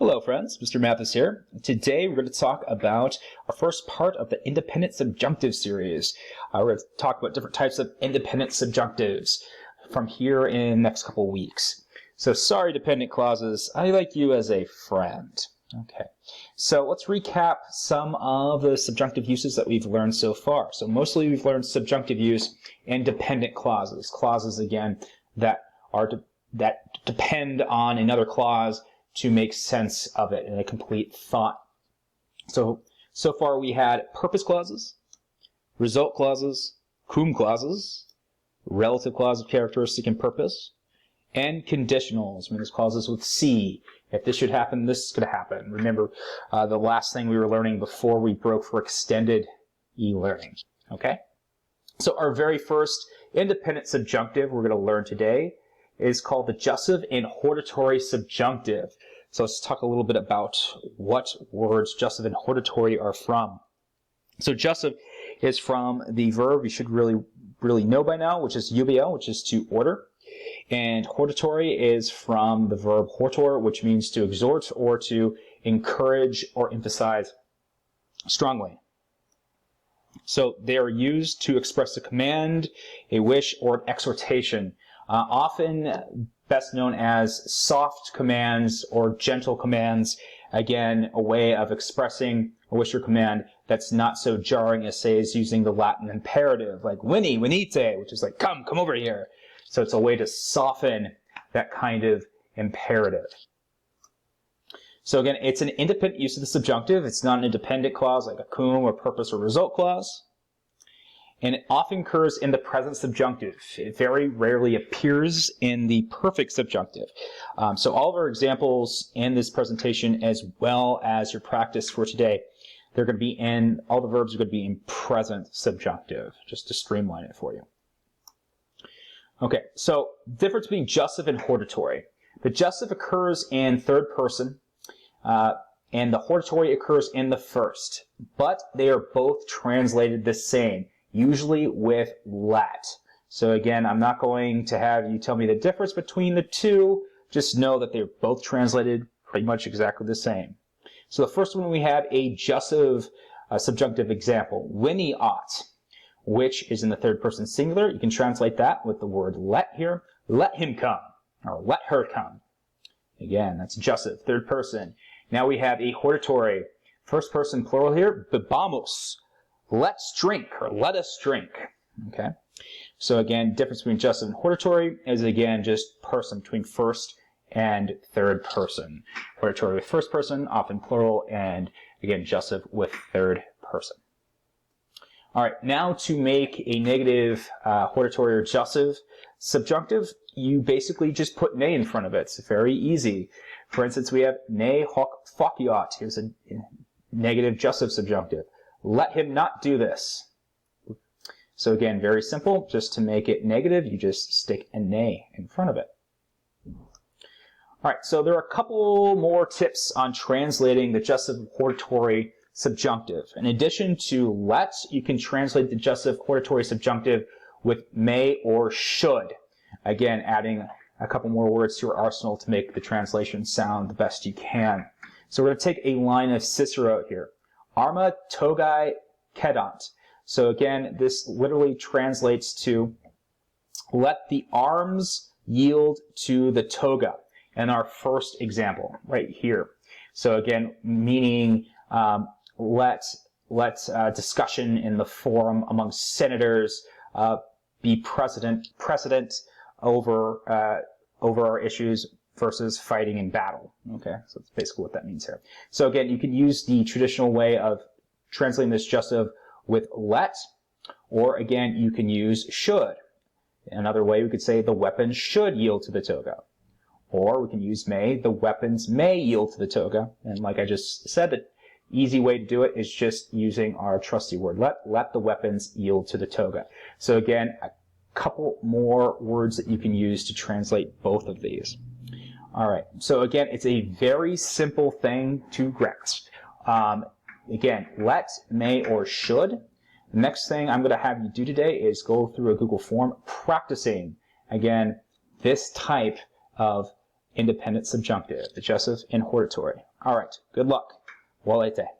Hello friends, Mr. Mathis here. Today we're going to talk about our first part of the independent subjunctive series. We're going to talk about different types of independent subjunctives from here in the next couple of weeks. So sorry dependent clauses, I like you as a friend. Okay, so let's recap some of the subjunctive uses that we've learned so far. So mostly we've learned subjunctive use and dependent clauses. Clauses, again, that depend on another clause to make sense of it in a complete thought. So far we had purpose clauses, result clauses, cum clauses, relative clause of characteristic and purpose, and conditionals, means clauses with C. If this should happen, this could happen. Remember the last thing we were learning before we broke for extended e-learning. Okay? So our very first independent subjunctive we're going to learn today is called the jussive and hortatory subjunctive. So let's talk a little bit about what words jussive and hortatory are from. So jussive is from the verb you should really know by now, which is ubio, which is to order. And hortatory is from the verb hortor, which means to exhort or to encourage or emphasize strongly. So they are used to express a command, a wish, or an exhortation. Often best known as soft commands or gentle commands. Again, a way of expressing a wish or command that's not so jarring as, say, as using the Latin imperative, like veni, venite, which is like, come over here. So it's a way to soften that kind of imperative. So again, it's an independent use of the subjunctive. It's not an independent clause like a cum or purpose or result clause. And it often occurs in the present subjunctive. It very rarely appears in the perfect subjunctive. So all of our examples in this presentation, as well as your practice for today, they're going to be in, all the verbs are going to be in present subjunctive, just to streamline it for you. Okay, so difference between jussive and hortatory. The jussive occurs in third person, and the hortatory occurs in the first, but they are both translated the same, usually with let. So again, I'm not going to have you tell me the difference between the two. Just know that they're both translated pretty much exactly the same. So the first one, we have a jussive subjunctive example, veni ought, which is in the third person singular. You can translate that with the word let here. Let him come, or let her come. Again, that's jussive, third person. Now we have a hortatory, first person plural here, bebamos. Let's drink, or let us drink. Okay? So again, difference between jussive and hortatory is again just person, between first and third person. Hortatory with first person, often plural, and again, jussive with third person. All right, now to make a negative hortatory or jussive subjunctive, you basically just put ne in front of it. It's very easy. For instance, we have ne hoc faciat. Here's a negative jussive subjunctive. Let him not do this. So again, very simple. Just to make it negative, you just stick a ne in front of it. All right, so there are a couple more tips on translating the jussive hortatory subjunctive. In addition to let, you can translate the jussive hortatory subjunctive with may or should. Again, adding a couple more words to your arsenal to make the translation sound the best you can. So we're going to take a line of Cicero here. Arma togae cedant. So again, this literally translates to let the arms yield to the toga in our first example right here. So again, meaning let discussion in the forum among senators be precedent over our issues versus fighting in battle. Okay, so that's basically what that means here. So again, you can use the traditional way of translating this jussive with let, or again, you can use should. Another way, we could say the weapons should yield to the toga. Or we can use may, the weapons may yield to the toga. And like I just said, the easy way to do it is just using our trusty word let the weapons yield to the toga. So again, a couple more words that you can use to translate both of these. All right, so again, it's a very simple thing to grasp. Again, let, may, or should. The next thing I'm going to have you do today is go through a Google form practicing, again, this type of independent subjunctive, the jussive and hortatory. All right. Good luck. Volete.